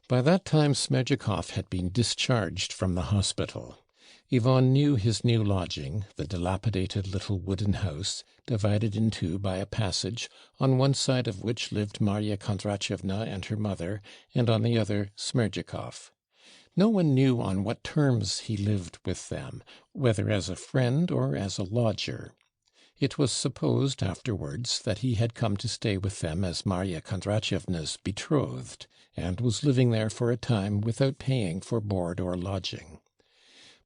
By that time Smerdyakov had been discharged from the hospital. Ivan knew his new lodging, the dilapidated little wooden house, divided in two by a passage, on one side of which lived Marya Kondratyevna and her mother, and on the other Smerdyakov. No one knew on what terms he lived with them, whether as a friend or as a lodger. It was supposed afterwards that he had come to stay with them as Marya Kondratyevna's betrothed, and was living there for a time without paying for board or lodging.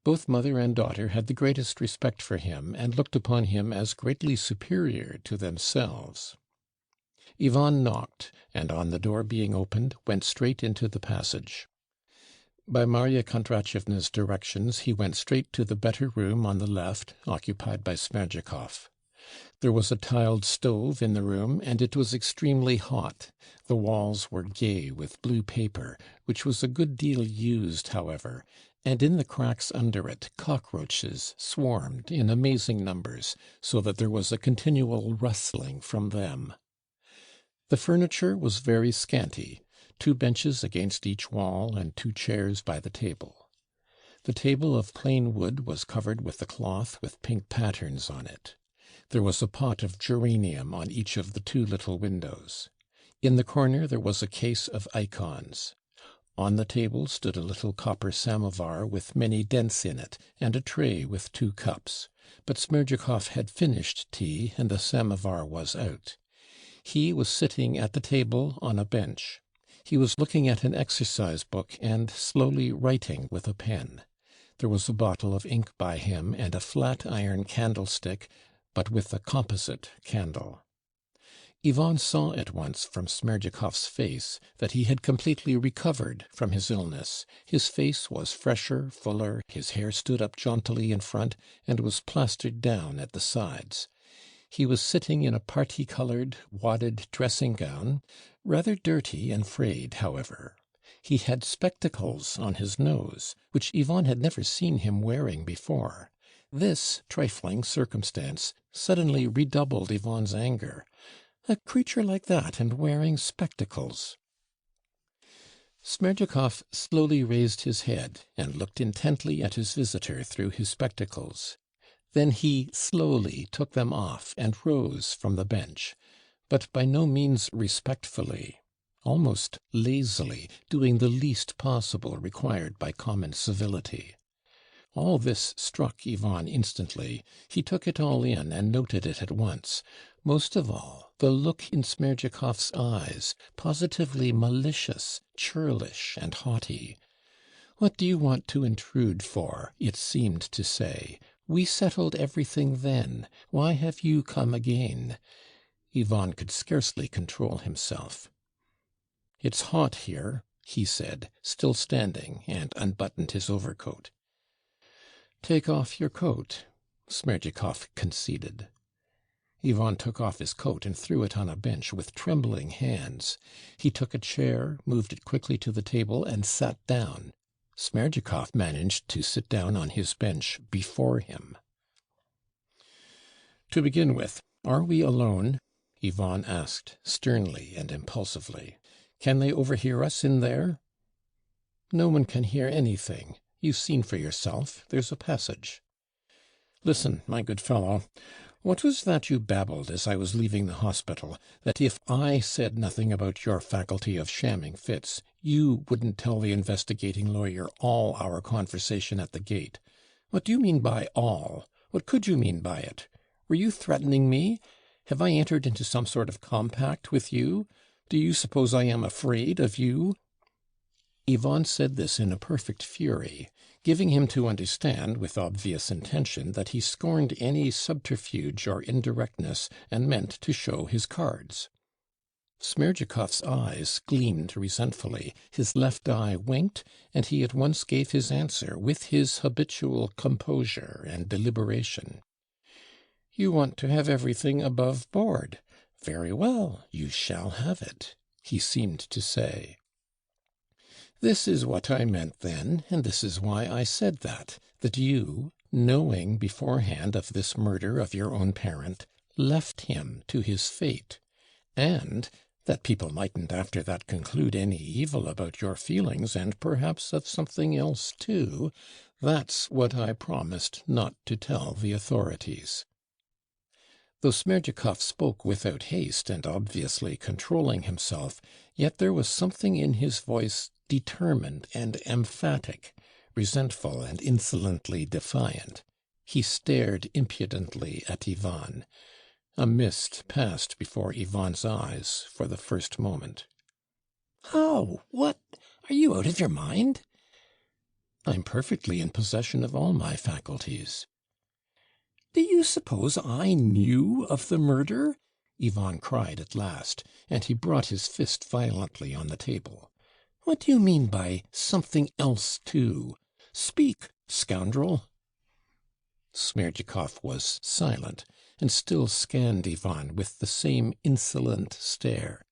Both mother and daughter had the greatest respect for him, and looked upon him as greatly superior to themselves. Ivan knocked, and on the door being opened, went straight into the passage. By Marya Kondratyevna's directions he went straight to the better room on the left, occupied by Smerdyakov. There was a tiled stove in the room, and it was extremely hot. The walls were gay with blue paper, which was a good deal used, however, and in the cracks under it cockroaches swarmed in amazing numbers, so that there was a continual rustling from them. The furniture was very scanty, 2 benches against each wall, and 2 chairs by the table. The table of plain wood was covered with a cloth with pink patterns on it. There was a pot of geranium on each of the 2 little windows. In the corner there was a case of icons. On the table stood a little copper samovar with many dents in it, and a tray with 2 cups. But Smerdyakov had finished tea, and the samovar was out. He was sitting at the table on a bench. He was looking at an exercise book and slowly writing with a pen. There was a bottle of ink by him, and a flat iron candlestick, but with a composite candle. Ivan saw at once from Smerdyakov's face that he had completely recovered from his illness. His face was fresher, fuller, his hair stood up jauntily in front, and was plastered down at the sides. He was sitting in a parti-coloured, wadded dressing gown, rather dirty and frayed, however. He had spectacles on his nose, which Ivan had never seen him wearing before. This trifling circumstance suddenly redoubled Ivan's anger. A creature like that, and wearing spectacles! Smerdyakov slowly raised his head, and looked intently at his visitor through his spectacles. Then he slowly took them off, and rose from the bench, but by no means respectfully, almost lazily, doing the least possible required by common civility. All this struck Ivan instantly. He took it all in, and noted it at once. Most of all, the look in Smerdyakov's eyes, positively malicious, churlish, and haughty. "What do you want to intrude for?" it seemed to say. "We settled everything then. Why have you come again?" Ivan could scarcely control himself. "It's hot here," he said, still standing, and unbuttoned his overcoat. "Take off your coat," Smerdyakov conceded. Ivan took off his coat and threw it on a bench with trembling hands. He took a chair, moved it quickly to the table, and sat down. Smerdyakov managed to sit down on his bench before him. "To begin with, are we alone?" Ivan asked, sternly and impulsively. "Can they overhear us in there?" "No one can hear anything. You've seen for yourself. There's a passage." "Listen, my good fellow. What was that you babbled as I was leaving the hospital, that if I said nothing about your faculty of shamming fits, you wouldn't tell the investigating lawyer all our conversation at the gate? What do you mean by all? What could you mean by it? Were you threatening me? Have I entered into some sort of compact with you? Do you suppose I am afraid of you?" Ivan said this in a perfect fury, giving him to understand, with obvious intention, that he scorned any subterfuge or indirectness, and meant to show his cards. Smerdyakov's eyes gleamed resentfully, his left eye winked, and he at once gave his answer with his habitual composure and deliberation. "You want to have everything above board. Very well, you shall have it," he seemed to say. "This is what I meant then, and this is why I said that you, knowing beforehand of this murder of your own parent, left him to his fate, and That people mightn't after that conclude any evil about your feelings, and perhaps of something else too, that's what I promised not to tell the authorities." Though Smerdyakov spoke without haste, and obviously controlling himself, yet there was something in his voice determined and emphatic, resentful and insolently defiant. He stared impudently at Ivan. A mist passed before Ivan's eyes for the first moment. "How? What? Are you out of your mind?" "I'm perfectly in possession of all my faculties." "Do you suppose I knew of the murder?" Ivan cried at last, and he brought his fist violently on the table. "What do you mean by something else too? Speak, scoundrel!" Smerdyakov was silent, and still scanned Ivan with the same insolent stare.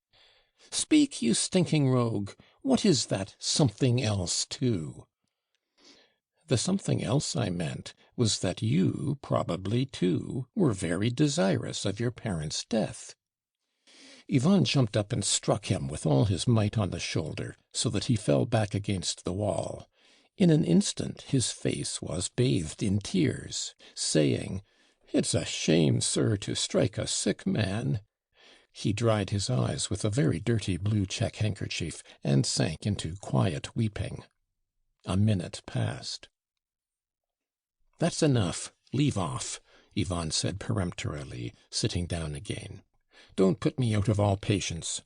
"Speak, you stinking rogue! What is that something else too?" "The something else I meant was that you, probably too, were very desirous of your parents' death." Ivan jumped up and struck him with all his might on the shoulder, so that he fell back against the wall. In an instant his face was bathed in tears, saying, "It's a shame, sir, to strike a sick man." He dried his eyes with a very dirty blue check handkerchief, and sank into quiet weeping. A minute passed. "That's enough. Leave off," Ivan said peremptorily, sitting down again. "Don't put me out of all patience."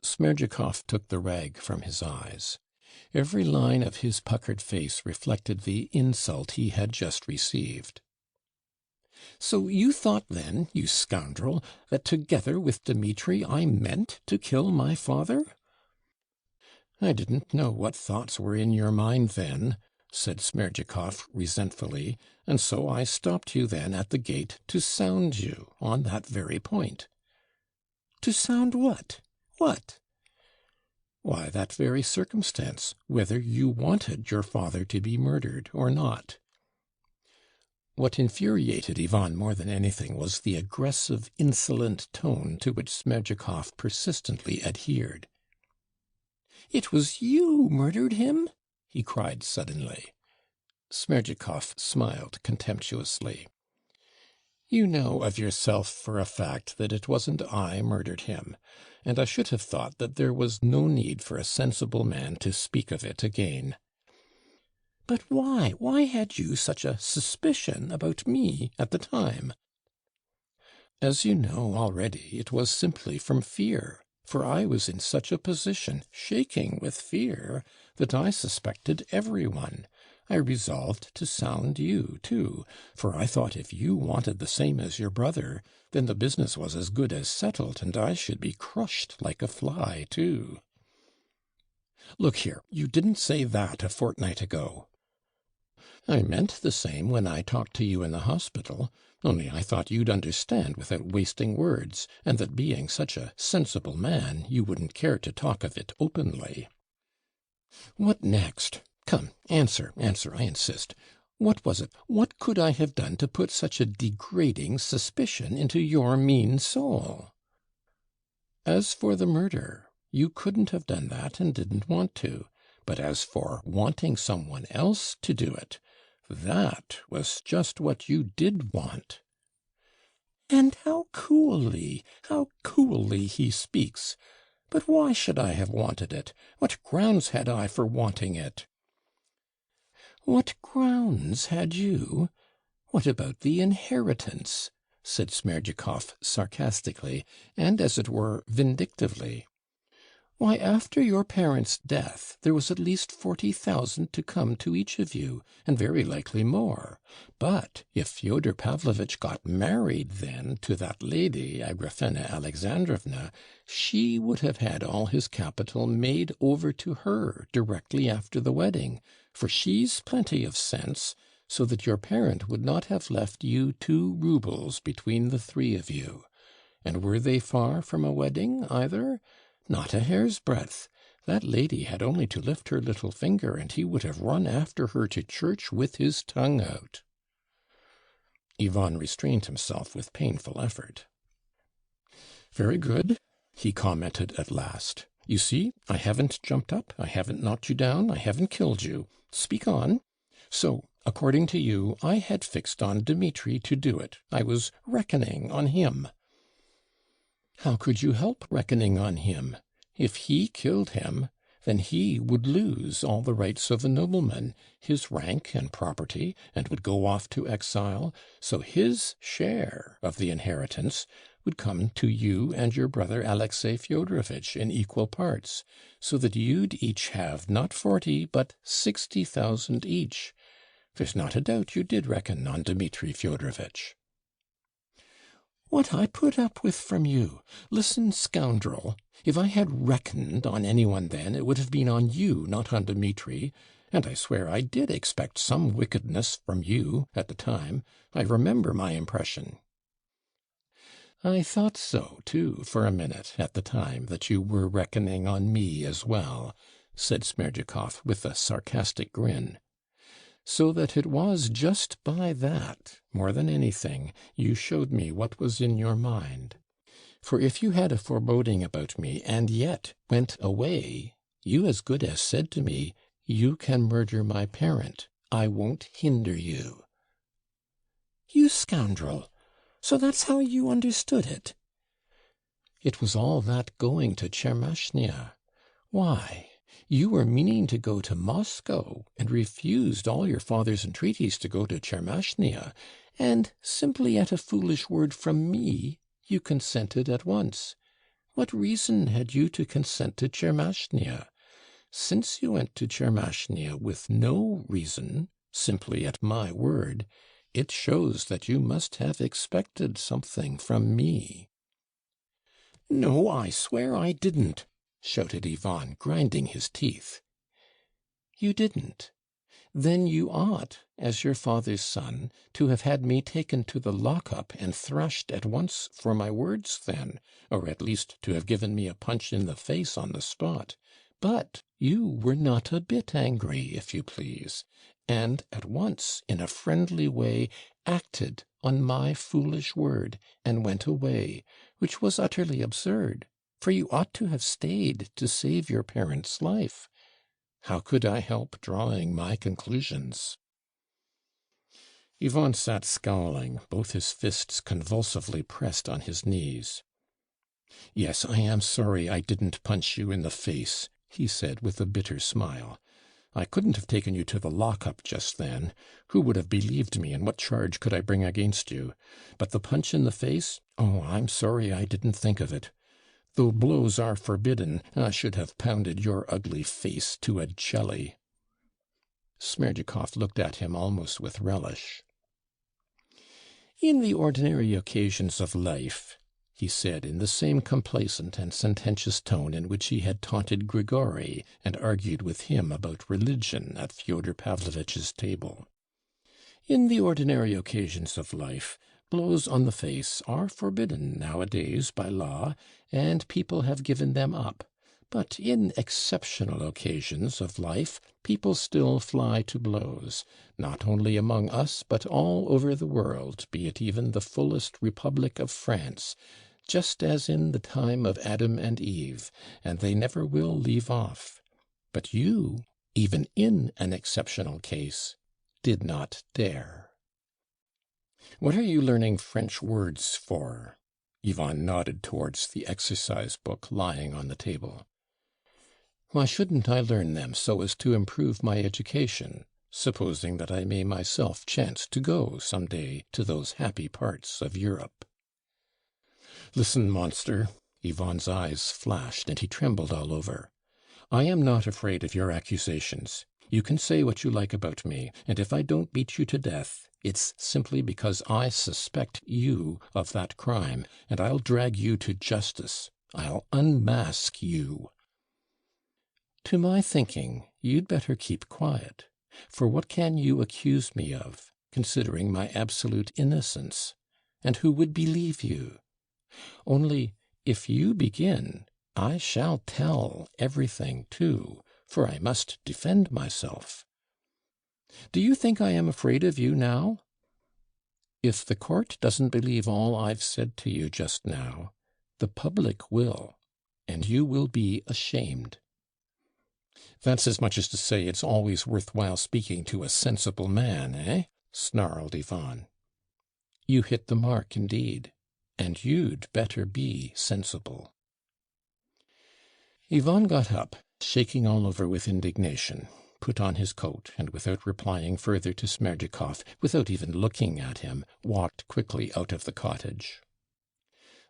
Smerdyakov took the rag from his eyes. Every line of his puckered face reflected the insult he had just received. "So you thought then, you scoundrel, that together with Dmitri I meant to kill my father?" "I didn't know what thoughts were in your mind then," said Smerdyakov resentfully, "and so I stopped you then at the gate to sound you on that very point." "To sound what? What?" "Why, that very circumstance, whether you wanted your father to be murdered or not." What infuriated Ivan more than anything was the aggressive, insolent tone to which Smerdyakov persistently adhered. "It was you murdered him?" he cried suddenly. Smerdyakov smiled contemptuously. "You know of yourself for a fact that it wasn't I murdered him, and I should have thought that there was no need for a sensible man to speak of it again." "But why? Why had you such a suspicion about me at the time?" "As you know already, it was simply from fear, for I was in such a position, shaking with fear, that I suspected every one. I resolved to sound you too, for I thought if you wanted the same as your brother, then the business was as good as settled, and I should be crushed like a fly too." "Look here, you didn't say that a fortnight ago." "I meant the same when I talked to you in the hospital, only I thought you'd understand without wasting words, and that being such a sensible man, you wouldn't care to talk of it openly." "What next? Come, answer, I insist. What was it? What could I have done to put such a degrading suspicion into your mean soul?" "As for the murder, you couldn't have done that and didn't want to. But as for wanting someone else to do it, that was just what you did want." "And how coolly he speaks! But why should I have wanted it? What grounds had I for wanting it?" "What grounds had you? What about the inheritance?" said Smerdyakov sarcastically, and, as it were, vindictively. "Why, after your parents' death, there was at least 40,000 to come to each of you, and very likely more. But if Fyodor Pavlovitch got married then to that lady, Agrafena Alexandrovna, she would have had all his capital made over to her directly after the wedding, for she's plenty of sense, so that your parent would not have left you 2 roubles between the 3 of you. And were they far from a wedding either? Not a hair's breadth. That lady had only to lift her little finger, and he would have run after her to church with his tongue out." Ivan restrained himself with painful effort. "Very good. he commented at last. You see, I haven't jumped up, I haven't knocked you down, I haven't killed you. Speak on. So, according to you, I had fixed on Dmitri to do it. I was reckoning on him. How could you help reckoning on him? If he killed him, then he would lose all the rights of a nobleman, his rank and property, and would go off to exile, so his share of the inheritance would come to you and your brother Alexey Fyodorovitch in equal parts, so that you'd each have not 40, but 60,000 each. There's not a doubt you did reckon on Dmitri Fyodorovitch. What I put up with from you! Listen, scoundrel, if I had reckoned on anyone then, it would have been on you, not on Dmitri, and I swear I did expect some wickedness from you at the time. I remember my impression. I thought so, too, for a minute, at the time, that you were reckoning on me as well, said Smerdyakov with a sarcastic grin. So that it was just by that, more than anything, you showed me what was in your mind. For if you had a foreboding about me, and yet went away, you as good as said to me, you can murder my parent. I won't hinder you. You scoundrel! So that's how you understood it? It was all that going to Tchermashnya. Why, you were meaning to go to Moscow, and refused all your father's entreaties to go to Tchermashnya, and simply at a foolish word from me, you consented at once. What reason had you to consent to Tchermashnya? Since you went to Tchermashnya with no reason, simply at my word, it shows that you must have expected something from me. No, I swear I didn't, shouted Ivan, grinding his teeth. You didn't? Then you ought, as your father's son, to have had me taken to the lock-up and thrashed at once for my words then, or at least to have given me a punch in the face on the spot. But you were not a bit angry, if you please, and at once, in a friendly way, acted on my foolish word, and went away, which was utterly absurd, for you ought to have stayed to save your parent's life. How could I help drawing my conclusions? Ivan sat scowling, both his fists convulsively pressed on his knees. Yes, I am sorry I didn't punch you in the face, he said with a bitter smile. I couldn't have taken you to the lock-up just then. Who would have believed me, and what charge could I bring against you? But the punch in the face? Oh, I'm sorry I didn't think of it. Though blows are forbidden, I should have pounded your ugly face to a jelly. Smerdyakov looked at him almost with relish. In the ordinary occasions of life, he said in the same complacent and sententious tone in which he had taunted Grigory and argued with him about religion at Fyodor Pavlovitch's table. In the ordinary occasions of life, blows on the face are forbidden nowadays by law, and people have given them up. But in exceptional occasions of life, people still fly to blows, not only among us, but all over the world, be it even the fullest republic of France, just as in the time of Adam and Eve, and they never will leave off. But you, even in an exceptional case, did not dare. What are you learning French words for? Ivan nodded towards the exercise book lying on the table. Why shouldn't I learn them so as to improve my education, supposing that I may myself chance to go some day to those happy parts of Europe? Listen, monster. Ivan's eyes flashed, and he trembled all over. I am not afraid of your accusations. You can say what you like about me, and if I don't beat you to death, it's simply because I suspect you of that crime, and I'll drag you to justice. I'll unmask you. To my thinking, you'd better keep quiet, for what can you accuse me of, considering my absolute innocence? And who would believe you? Only, if you begin, I shall tell everything, too, for I must defend myself. Do you think I am afraid of you now? If the court doesn't believe all I've said to you just now, the public will, and you will be ashamed." "That's as much as to say it's always worthwhile speaking to a sensible man, eh?" snarled Ivan. "You hit the mark, indeed. And you'd better be sensible." Ivan got up, shaking all over with indignation, put on his coat, and without replying further to Smerdyakov, without even looking at him, walked quickly out of the cottage.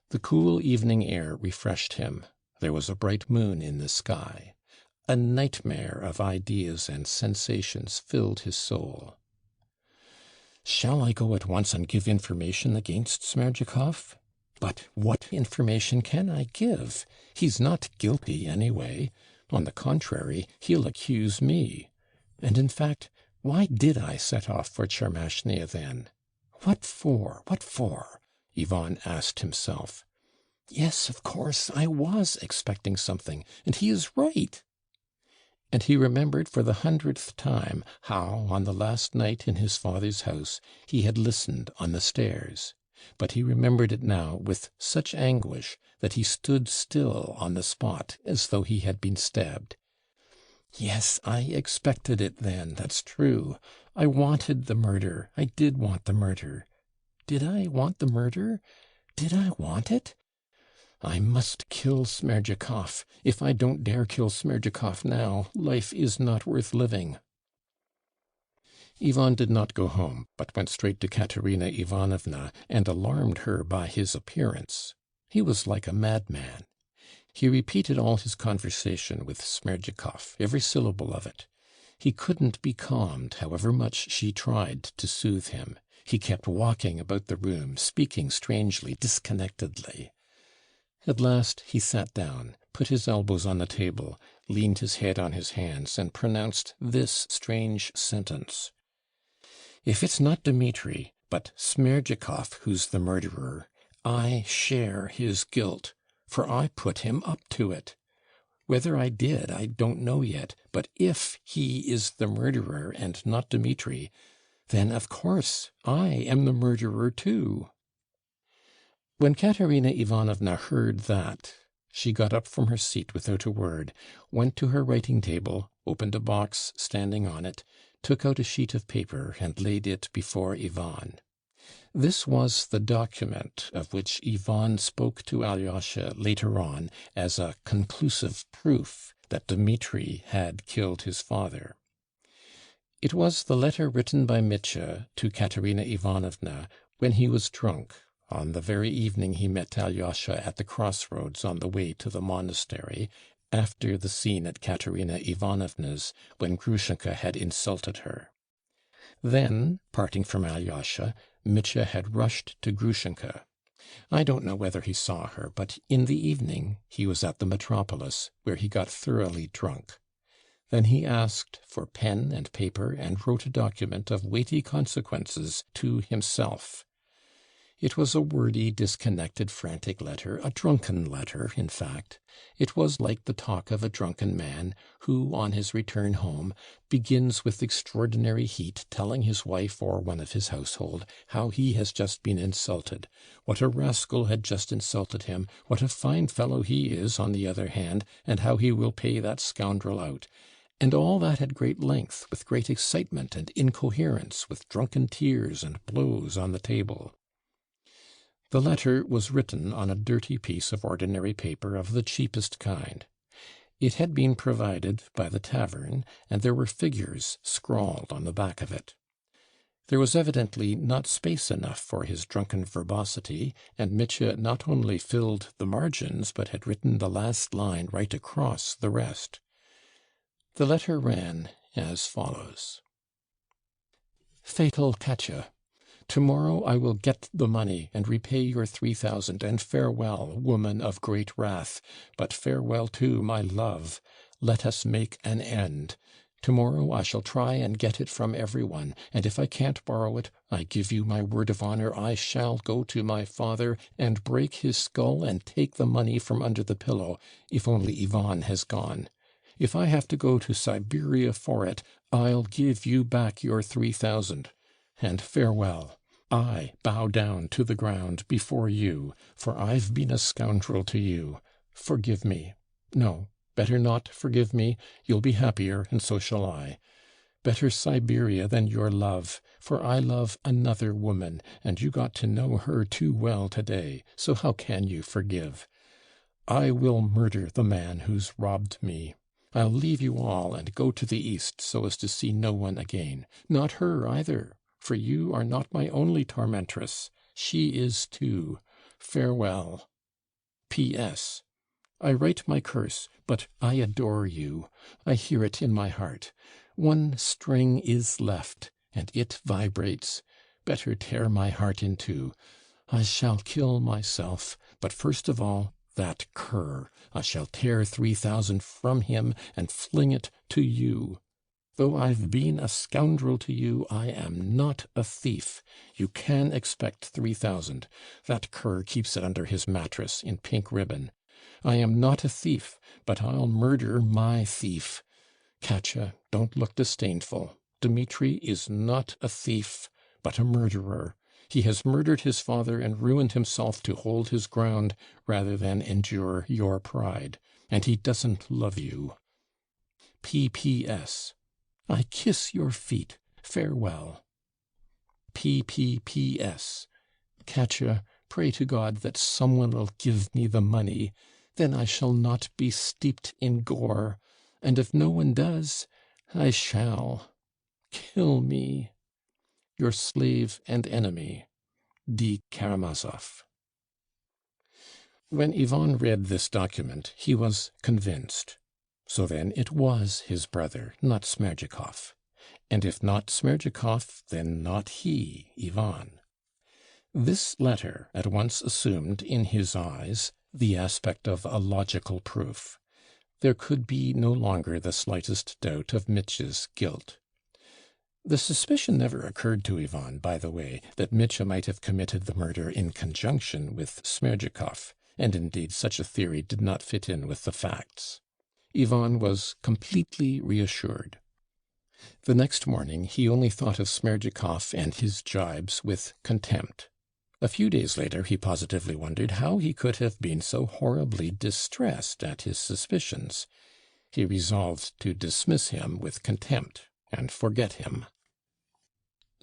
The cool evening air refreshed him. There was a bright moon in the sky. A nightmare of ideas and sensations filled his soul. "Shall I go at once and give information against Smerdyakov? But what information can I give? He's not guilty, anyway. On the contrary, he'll accuse me. And in fact, why did I set off for Tchermashnya then? What for? What for?" Ivan asked himself. "Yes, of course, I was expecting something, and he is right." And he remembered for the 100th time how, on the last night in his father's house, he had listened on the stairs. But he remembered it now with such anguish that he stood still on the spot as though he had been stabbed. "Yes, I expected it then, that's true. I wanted the murder. I did want the murder. Did I want the murder? Did I want it? I must kill Smerdyakov. If I don't dare kill Smerdyakov now, life is not worth living." Ivan did not go home, but went straight to Katerina Ivanovna and alarmed her by his appearance. He was like a madman. He repeated all his conversation with Smerdyakov, every syllable of it. He couldn't be calmed, however much she tried to soothe him. He kept walking about the room, speaking strangely, disconnectedly. At last he sat down, put his elbows on the table, leaned his head on his hands, and pronounced this strange sentence: "If it's not Dmitri, but Smerdyakov who's the murderer, I share his guilt, for I put him up to it. Whether I did, I don't know yet, but if he is the murderer and not Dmitri, then of course I am the murderer too." When Katerina Ivanovna heard that, she got up from her seat without a word, went to her writing table, opened a box standing on it, took out a sheet of paper, and laid it before Ivan. This was the document of which Ivan spoke to Alyosha later on as a conclusive proof that Dmitri had killed his father. It was the letter written by Mitya to Katerina Ivanovna when he was drunk, on the very evening he met Alyosha at the crossroads on the way to the monastery, after the scene at Katerina Ivanovna's, when Grushenka had insulted her. Then, parting from Alyosha, Mitya had rushed to Grushenka. I don't know whether he saw her, but in the evening he was at the metropolis, where he got thoroughly drunk. Then he asked for pen and paper and wrote a document of weighty consequences to himself. It was a wordy, disconnected, frantic letter, a drunken letter, in fact. It was like the talk of a drunken man, who, on his return home, begins with extraordinary heat telling his wife or one of his household how he has just been insulted, what a rascal had just insulted him, what a fine fellow he is, on the other hand, and how he will pay that scoundrel out. And all that at great length, with great excitement and incoherence, with drunken tears and blows on the table. The letter was written on a dirty piece of ordinary paper of the cheapest kind. It had been provided by the tavern, and there were figures scrawled on the back of it. There was evidently not space enough for his drunken verbosity, and Mitya not only filled the margins, but had written the last line right across the rest. The letter ran as follows: "Fatal Katya, tomorrow I will get the money and repay your 3,000, and farewell, woman of great wrath, but farewell too, my love. Let us make an end. Tomorrow I shall try and get it from everyone, and if I can't borrow it, I give you my word of honor I shall go to my father and break his skull and take the money from under the pillow, if only Ivan has gone. If I have to go to Siberia for it, I'll give you back your 3,000. And farewell. I bow down to the ground before you, for I've been a scoundrel to you. Forgive me. No, better not forgive me. You'll be happier, and so shall I. Better Siberia than your love, for I love another woman, and you got to know her too well today, so how can you forgive? I will murder the man who's robbed me. I'll leave you all and go to the East so as to see no one again. Not her either, for you are not my only tormentress. She is too. Farewell. P.S. I write my curse, but I adore you. I hear it in my heart. One string is left, and it vibrates. Better tear my heart in two. I shall kill myself, but first of all, that cur. I shall tear 3,000 from him and fling it to you. Though I've been a scoundrel to you, I am not a thief. You can expect 3,000. That cur keeps it under his mattress in pink ribbon. I am not a thief, but I'll murder my thief. Katya, don't look disdainful. Dmitri is not a thief, but a murderer. He has murdered his father and ruined himself to hold his ground rather than endure your pride. And he doesn't love you. P.P.S. I kiss your feet. Farewell. P.P.P.S. Katya, pray to God that someone will give me the money. Then I shall not be steeped in gore. And if no one does, I shall. Kill me. Your slave and enemy, D. Karamazov. When Ivan read this document, he was convinced. So then it was his brother, not Smerdyakov. And if not Smerdyakov, then not he, Ivan. This letter at once assumed, in his eyes, the aspect of a logical proof. There could be no longer the slightest doubt of Mitya's guilt. The suspicion never occurred to Ivan, by the way, that Mitya might have committed the murder in conjunction with Smerdyakov, and indeed such a theory did not fit in with the facts. Ivan was completely reassured. The next morning he only thought of Smerdyakov and his jibes with contempt. A few days later he positively wondered how he could have been so horribly distressed at his suspicions. He resolved to dismiss him with contempt and forget him.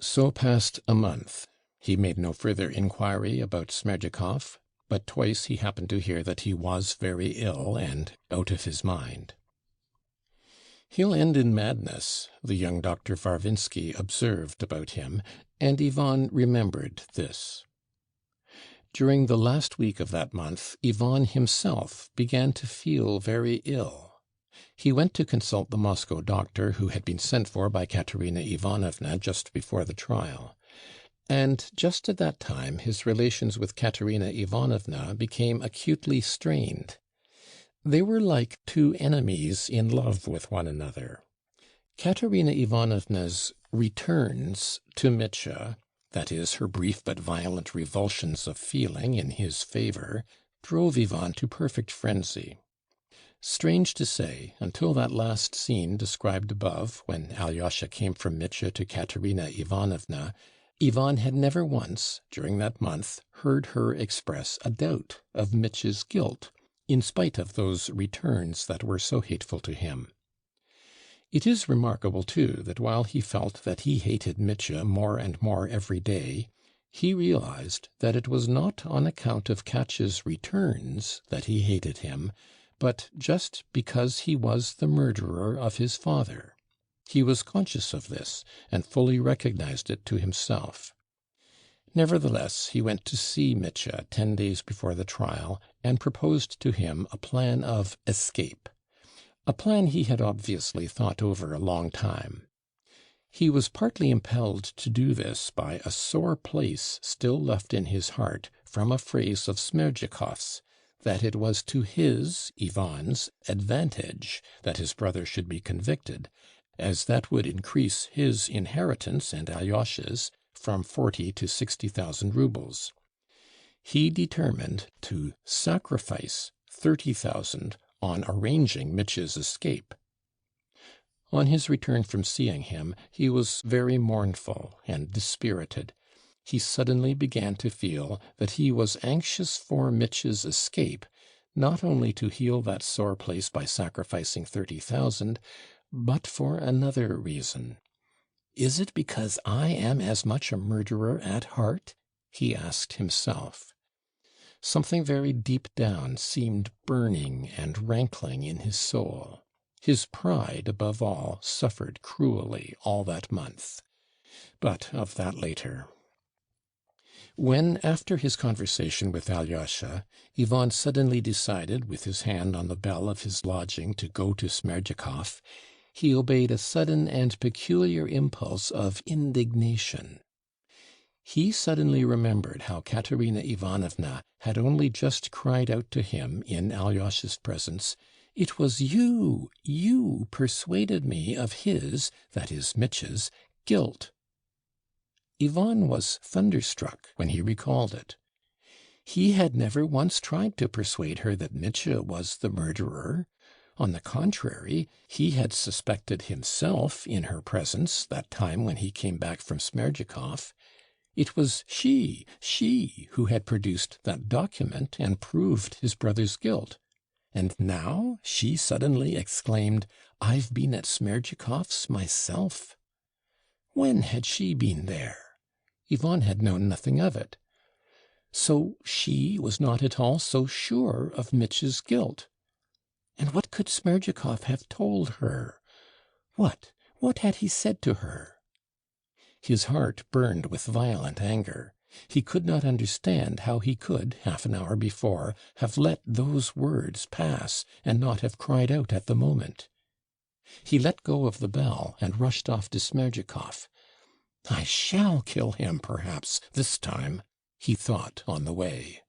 So passed a month. He made no further inquiry about Smerdyakov, but twice he happened to hear that he was very ill and out of his mind. "He'll end in madness," the young Dr. Varvinsky observed about him, and Ivan remembered this. During the last week of that month, Ivan himself began to feel very ill. He went to consult the Moscow doctor who had been sent for by Katerina Ivanovna just before the trial. And just at that time his relations with Katerina Ivanovna became acutely strained. They were like two enemies in love with one another. Katerina Ivanovna's returns to Mitya, that is, her brief but violent revulsions of feeling in his favor, drove Ivan to perfect frenzy. Strange to say, until that last scene described above, when Alyosha came from Mitya to Katerina Ivanovna, Ivan had never once, during that month, heard her express a doubt of Mitya's guilt, in spite of those returns that were so hateful to him. It is remarkable, too, that while he felt that he hated Mitya more and more every day, he realized that it was not on account of Katya's returns that he hated him, but just because he was the murderer of his father. He was conscious of this, and fully recognized it to himself. Nevertheless, he went to see Mitya 10 days before the trial, and proposed to him a plan of escape. A plan he had obviously thought over a long time. He was partly impelled to do this by a sore place still left in his heart from a phrase of Smerdyakov's, that it was to his, Ivan's, advantage that his brother should be convicted, as that would increase his inheritance and Alyosha's from 40 to 60,000 roubles. He determined to sacrifice 30,000 on arranging Mitya's escape. On his return from seeing him, he was very mournful and dispirited. He suddenly began to feel that he was anxious for Mitya's escape, not only to heal that sore place by sacrificing 30,000, but for another reason. "Is it because I am as much a murderer at heart?" he asked himself. Something very deep down seemed burning and rankling in his soul. His pride, above all, suffered cruelly all that month. But of that later. When, after his conversation with Alyosha, Ivan suddenly decided, with his hand on the bell of his lodging, to go to Smerdyakov, he obeyed a sudden and peculiar impulse of indignation. He suddenly remembered how Katerina Ivanovna had only just cried out to him, in Alyosha's presence, "It was you persuaded me of his, that is Mitya's, guilt." Ivan was thunderstruck when he recalled it. He had never once tried to persuade her that Mitya was the murderer. On the contrary, he had suspected himself in her presence that time when he came back from Smerdyakov. It was she who had produced that document and proved his brother's guilt. And now she suddenly exclaimed, "I've been at Smerdyakov's myself." When had she been there? Ivan had known nothing of it. So she was not at all so sure of Mitya's guilt. And what could Smerdyakov have told her? What had he said to her? His heart burned with violent anger. He could not understand how he could, half an hour before, have let those words pass, and not have cried out at the moment. He let go of the bell, and rushed off to Smerdyakov. "I shall kill him, perhaps, this time," he thought on the way.